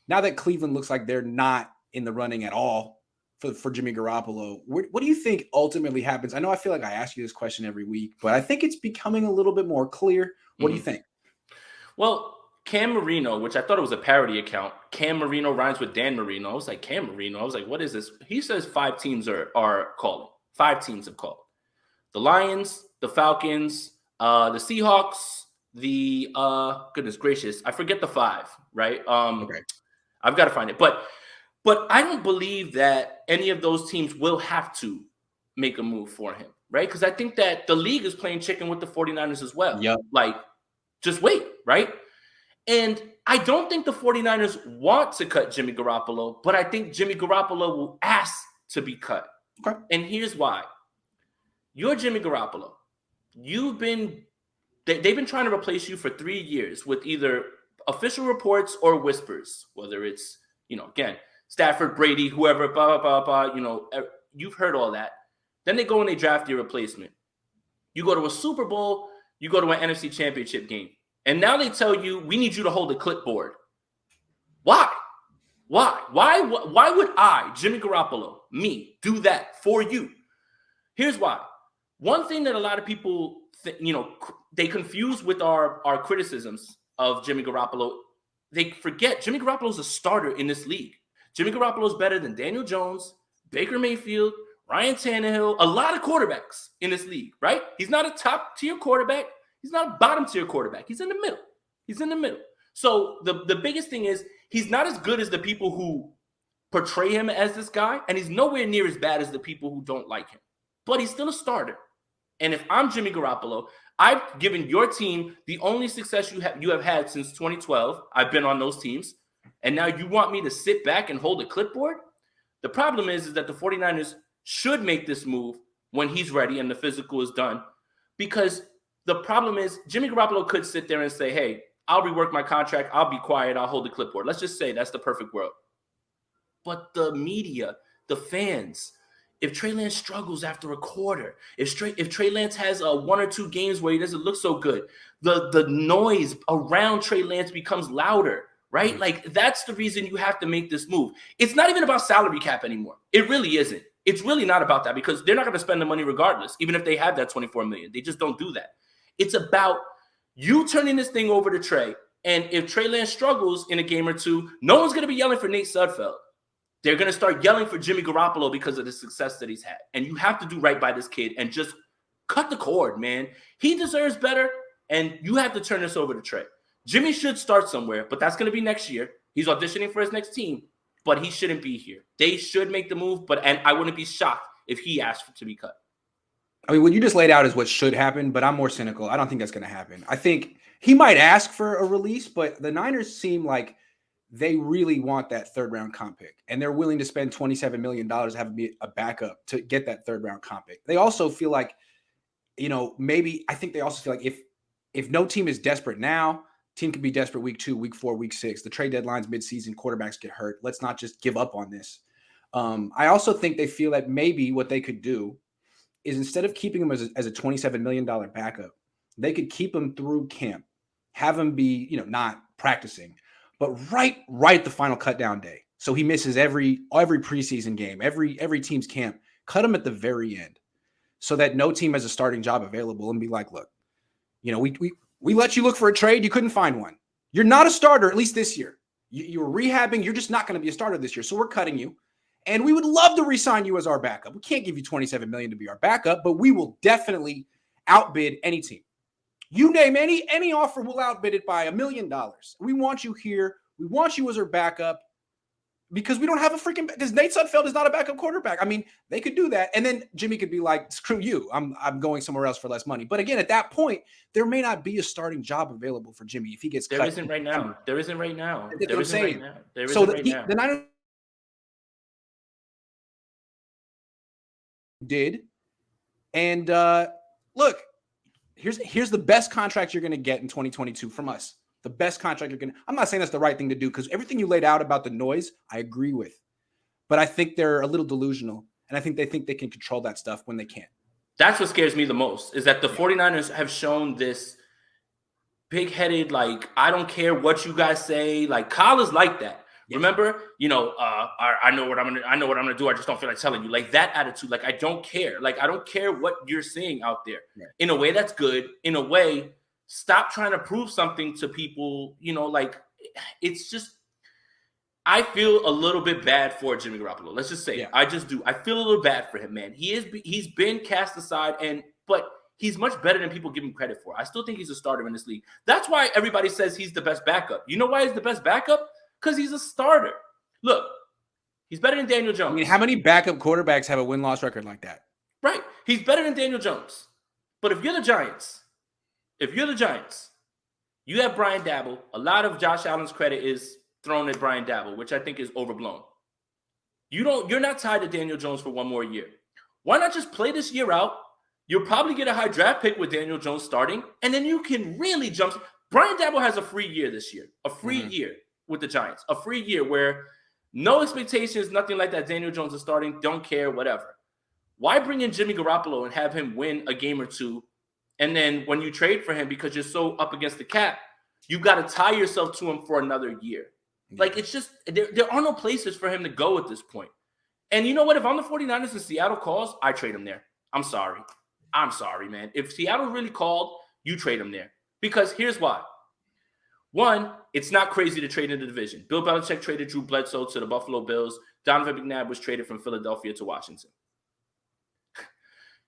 now that Cleveland looks like they're not in the running at all for Jimmy Garoppolo, what do you think ultimately happens? I know I feel like I ask you this question every week, but I think it's becoming a little bit more clear. What do you think? Well, Cam Marino, which I thought it was a parody account. Cam Marino rhymes with Dan Marino. I was like, Cam Marino. I was like, what is this? He says 5 teams are calling. 5 teams have called. The Lions, the Falcons, the Seahawks, the goodness gracious, I forget the 5, right? Okay. I've got to find it. But I don't believe that any of those teams will have to make a move for him, right? Because I think that the league is playing chicken with the 49ers as well. Yep. Like, just wait, right? And I don't think the 49ers want to cut Jimmy Garoppolo, but I think Jimmy Garoppolo will ask to be cut. Okay. And here's why. You're Jimmy Garoppolo. They've been trying to replace you for 3 years with either official reports or whispers, whether it's, again, Stafford, Brady, whoever, blah, blah, blah, blah, you've heard all that. Then they go and they draft your replacement. You go to a Super Bowl, you go to an NFC Championship game. And now they tell you, we need you to hold a clipboard. Why? Why would I, Jimmy Garoppolo, me, do that for you? Here's why. One thing that a lot of people, they confuse with our criticisms of Jimmy Garoppolo, they forget Jimmy Garoppolo is a starter in this league. Jimmy Garoppolo is better than Daniel Jones, Baker Mayfield, Ryan Tannehill, a lot of quarterbacks in this league, right? He's not a top-tier quarterback. He's not a bottom-tier quarterback. He's in the middle. So the biggest thing is he's not as good as the people who portray him as this guy, and he's nowhere near as bad as the people who don't like him. But he's still a starter. And if I'm Jimmy Garoppolo, I've given your team the only success you have had since 2012. I've been on those teams. And now you want me to sit back and hold a clipboard? The problem is that the 49ers should make this move when he's ready and the physical is done. Because the problem is Jimmy Garoppolo could sit there and say, hey, I'll rework my contract. I'll be quiet. I'll hold the clipboard. Let's just say that's the perfect world. But the media, the fans, if Trey Lance struggles after a quarter, if Trey Lance has 1 or 2 games where he doesn't look so good, the noise around Trey Lance becomes louder, right? Mm-hmm. Like, that's the reason you have to make this move. It's not even about salary cap anymore. It really isn't. It's really not about that because they're not going to spend the money regardless, even if they have that $24 million. They just don't do that. It's about you turning this thing over to Trey. And if Trey Lance struggles in a game or two, no one's going to be yelling for Nate Sudfeld. They're going to start yelling for Jimmy Garoppolo because of the success that he's had. And you have to do right by this kid and just cut the cord, man. He deserves better, and you have to turn this over to Trey. Jimmy should start somewhere, but that's going to be next year. He's auditioning for his next team, but he shouldn't be here. They should make the move, and I wouldn't be shocked if he asked to be cut. I mean, what you just laid out is what should happen, but I'm more cynical. I don't think that's going to happen. I think he might ask for a release, but the Niners seem like they really want that 3rd-round comp pick, and they're willing to spend $27 million to have a backup to get that 3rd-round comp pick. They also feel like, maybe I think they also feel like if no team is desperate now, team can be desperate week 2, week 4, week 6. The trade deadline's midseason, quarterbacks get hurt. Let's not just give up on this. I also think they feel that maybe what they could do is instead of keeping him as a $27 million backup, they could keep him through camp, have him be, not practicing, but right the final cut down day. So he misses every preseason game, every team's camp. Cut him at the very end so that no team has a starting job available and be like, look, we let you look for a trade. You couldn't find one. You're not a starter, at least this year. You're rehabbing. You're just not going to be a starter this year. So we're cutting you. And we would love to re-sign you as our backup. We can't give you $27 million to be our backup, but we will definitely outbid any team. You name any offer, we'll outbid it by $1 million. We want you here. We want you as our backup because we don't have because Nate Sudfeld is not a backup quarterback. I mean, they could do that. And then Jimmy could be like, screw you. I'm going somewhere else for less money. But again, at that point, there may not be a starting job available for Jimmy if he gets cut. There isn't right now. The Niners did. And look, here's the best contract you're going to get in 2022 from us. The best contract you're going to. I'm not saying that's the right thing to do because everything you laid out about the noise, I agree with. But I think they're a little delusional, and I think they can control that stuff when they can't. That's what scares me the most is that the 49ers have shown this big-headed, like, I don't care what you guys say. Like, Kyle is like that. Yes. Remember, I know what I'm gonna do. I just don't feel like telling you. Like that attitude. Like I don't care. Like I don't care what you're seeing out there. Right. In a way, that's good. In a way, stop trying to prove something to people. Like it's just. I feel a little bit bad for Jimmy Garoppolo. Let's just say I just do. I feel a little bad for him, man. He's been cast aside, but he's much better than people give him credit for. I still think he's a starter in this league. That's why everybody says he's the best backup. You know why he's the best backup? Because he's a starter. Look, he's better than Daniel Jones. I mean, how many backup quarterbacks have a win-loss record like that? Right. He's better than Daniel Jones. But if you're the Giants, you have Brian Daboll. A lot of Josh Allen's credit is thrown at Brian Daboll, which I think is overblown. You're not tied to Daniel Jones for one more year. Why not just play this year out? You'll probably get a high draft pick with Daniel Jones starting, and then you can really jump. Brian Daboll has a free year this year, a free year with the Giants, a free year where no expectations, nothing like that. Daniel Jones is starting, don't care, whatever. Why bring in Jimmy Garoppolo and have him win a game or two, and then when you trade for him because you're so up against the cap, you got to tie yourself to him for another year. Like, it's just, there are no places for him to go at this point. And you know what? If I'm the 49ers and Seattle calls, I trade him there. I'm sorry, man. If Seattle really called, you trade him there. Because here's why. One, it's not crazy to trade in the division. Bill Belichick traded Drew Bledsoe to the Buffalo Bills. Donovan McNabb was traded from Philadelphia to Washington.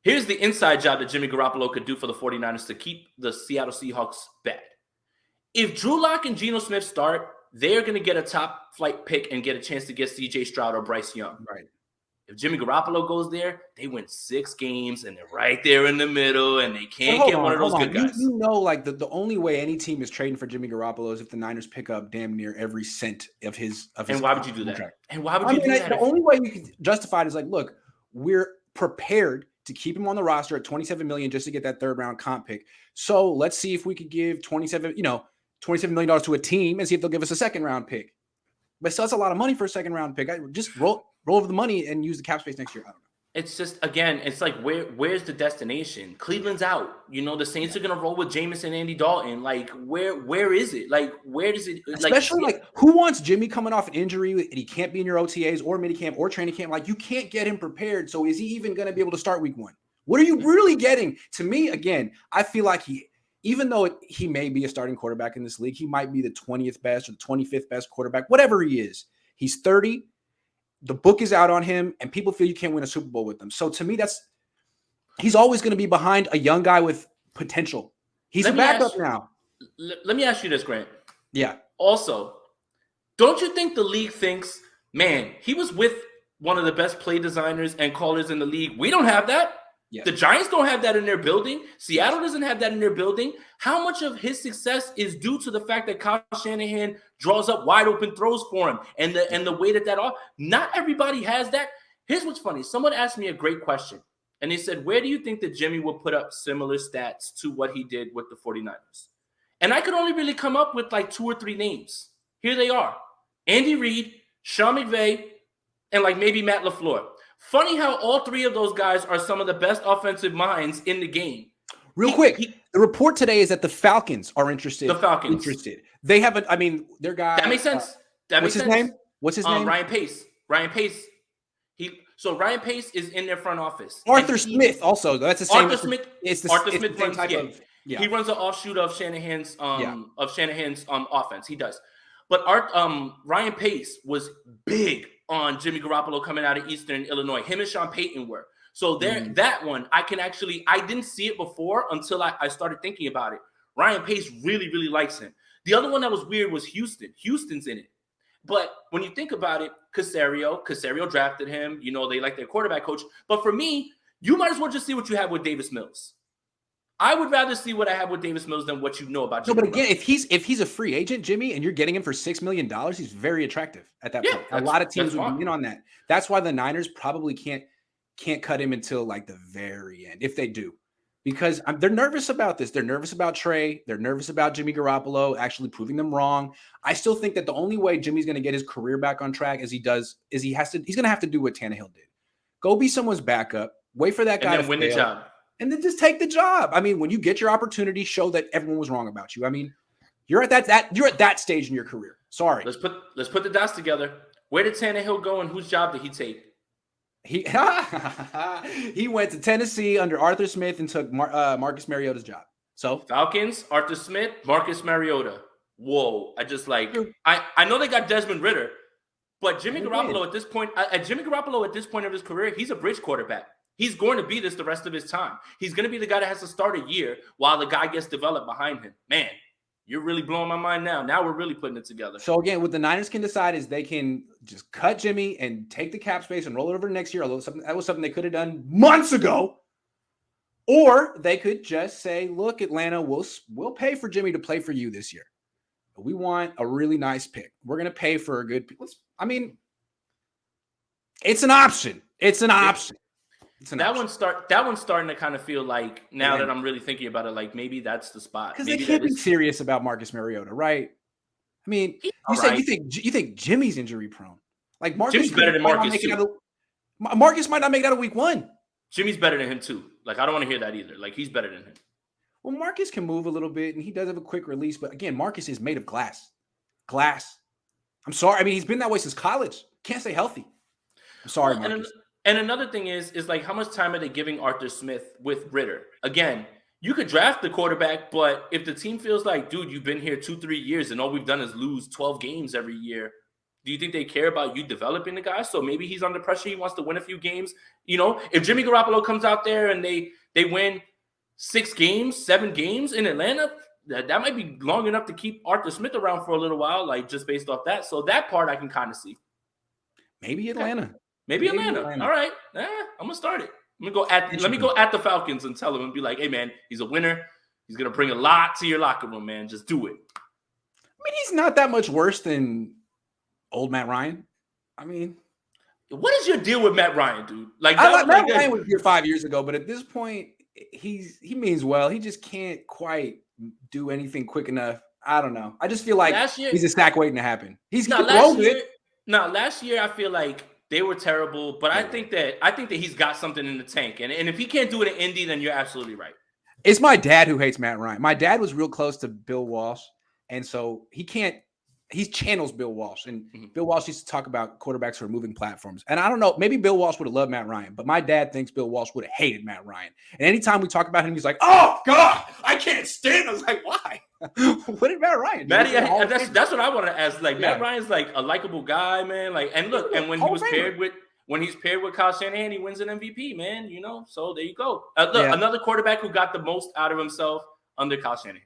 Here's the inside job that Jimmy Garoppolo could do for the 49ers to keep the Seattle Seahawks bad. If Drew Lock and Geno Smith start, they're going to get a top flight pick and get a chance to get C.J. Stroud or Bryce Young. Right. If Jimmy Garoppolo goes there, they win 6 games and they're right there in the middle and they can't get one of those good guys. Like the only way any team is trading for Jimmy Garoppolo is if the Niners pick up damn near every cent of his. And why would you do that? And why would you do that? The only way you can justify it is like, look, we're prepared to keep him on the roster at $27 million just to get that third round comp pick. So let's see if we could give $27 million to a team and see if they'll give us a second round pick. But still, that's a lot of money for a second round pick. I just roll over the money and use the cap space next year. I don't know. It's just, again, it's like, where's the destination? Cleveland's out. The Saints are going to roll with Jameis and Andy Dalton. Like, where is it? Like, where does it? Especially, who wants Jimmy coming off an injury and he can't be in your OTAs or minicamp or training camp? Like, you can't get him prepared. So is he even going to be able to start week 1? What are you really getting? To me, again, I feel like even though he may be a starting quarterback in this league, he might be the 20th best or the 25th best quarterback, whatever he is. He's 30. The book is out on him, and people feel you can't win a Super Bowl with him. So to me, he's always going to be behind a young guy with potential. He's a backup now. Let me ask you this, Grant. Yeah. Also, don't you think the league thinks, man, he was with one of the best play designers and callers in the league? We don't have that. Yeah. The Giants don't have that in their building. Seattle doesn't have that in their building. How much of his success is due to the fact that Kyle Shanahan draws up wide open throws for him and the way that not everybody has that. Here's what's funny. Someone asked me a great question, and they said, where do you think that Jimmy will put up similar stats to what he did with the 49ers? And I could only really come up with like 2 or 3 names. Here they are. Andy Reid, Sean McVay, and like maybe Matt LaFleur. Funny how all 3 of those guys are some of the best offensive minds in the game. Real quick, the report today is that the Falcons are interested. The Falcons. Interested. They haven't, their guy. That makes sense. What's his name? What's his name? Ryan Pace. Ryan Pace is in their front office. Arthur Smith also. That's the same. Arthur Smith. Arthur Smith runs type of. Yeah. He runs an offshoot of Shanahan's offense. He does. But Ryan Pace was big on Jimmy Garoppolo coming out of Eastern Illinois. Him and Sean Payton were. So that one, I didn't see it before until I started thinking about it. Ryan Pace really, really likes him. The other one that was weird was Houston. Houston's in it. But when you think about it, Caserio drafted him. They like their quarterback coach. But for me, you might as well just see what you have with Davis Mills. I would rather see what I have with Davis Mills than what you know about Jimmy. No, but again, if he's a free agent, Jimmy, and you're getting him for $6 million, he's very attractive at that point. A lot of teams would be in on that. That's why the Niners probably can't cut him until like the very end, if they do. Because they're nervous about this. They're nervous about Trey. They're nervous about Jimmy Garoppolo actually proving them wrong. I still think that the only way Jimmy's going to get his career back on track he's going to have to do what Tannehill did. Go be someone's backup. Wait for that guy to win the job. And then just take the job. When you get your opportunity, show that everyone was wrong about you. You're at that stage in your career. Sorry. Let's put the dots together. Where did Tannehill go and whose job did he take? He went to Tennessee under Arthur Smith and took Marcus Mariota's job. So Falcons, Arthur Smith, Marcus Mariota. Whoa. I know they got Desmond Ridder, but Jimmy Garoppolo at this point of his career, he's a bridge quarterback. He's going to be this the rest of his time. He's going to be the guy that has to start a year while the guy gets developed behind him. Man, you're really blowing my mind now. Now we're really putting it together. So again, what the Niners can decide is they can just cut Jimmy and take the cap space and roll it over to next year. Although that was something they could have done months ago. Or they could just say, look, Atlanta, we'll pay for Jimmy to play for you this year. We want a really nice pick. We're going to pay for a good pick. It's an option. It's an option. That one's starting to kind of feel like, now that I'm really thinking about it, like maybe that's the spot. Because they can't be serious about Marcus Mariota, right? I mean, you think Jimmy's injury prone. Like Marcus Jimmy's better than Marcus too. Marcus might not make it out of week 1. Jimmy's better than him too. Like, I don't want to hear that either. Like, he's better than him. Well, Marcus can move a little bit, and he does have a quick release. But again, Marcus is made of glass. Glass. I'm sorry. I mean, he's been that way since college. Can't stay healthy. I'm sorry, Marcus. And another thing is like, how much time are they giving Arthur Smith with Ridder? Again, you could draft the quarterback, but if the team feels like, dude, you've been here 2-3 years and all we've done is lose 12 games every year, do you think they care about you developing the guy? So maybe he's under pressure. He wants to win a few games. You know, if Jimmy Garoppolo comes out there and they win 6 games, 7 games in Atlanta, that might be long enough to keep Arthur Smith around for a little while, like just based off that. So that part I can kind of see. Maybe Atlanta. Okay. Maybe Atlanta. All right. I'm going to start it. Let me go at the Falcons and tell him and be like, hey, man, he's a winner. He's going to bring a lot to your locker room, man. Just do it. I mean, he's not that much worse than old Matt Ryan. I mean, what is your deal with Matt Ryan, dude? Like, Matt Ryan was here 5 years ago, but at this point, he means well. He just can't quite do anything quick enough. I don't know. I just feel like he's a sack waiting to happen. Last year I feel like they were terrible, but I think that he's got something in the tank. And if he can't do it in Indy, then you're absolutely right. It's my dad who hates Matt Ryan. My dad was real close to Bill Walsh, and so he channels Bill Walsh. And Bill Walsh used to talk about quarterbacks who are moving platforms. And I don't know, maybe Bill Walsh would have loved Matt Ryan, but my dad thinks Bill Walsh would have hated Matt Ryan. And anytime we talk about him, he's like, oh, God, I can't stand him. I was like, why? What did Matt Ryan do? That's what I want to ask. Like, Matt Ryan's like a likable guy, man. Like, and look, and when he's paired with Kyle Shanahan, he wins an MVP, man. You know, so there you go. Another quarterback who got the most out of himself under Kyle Shanahan.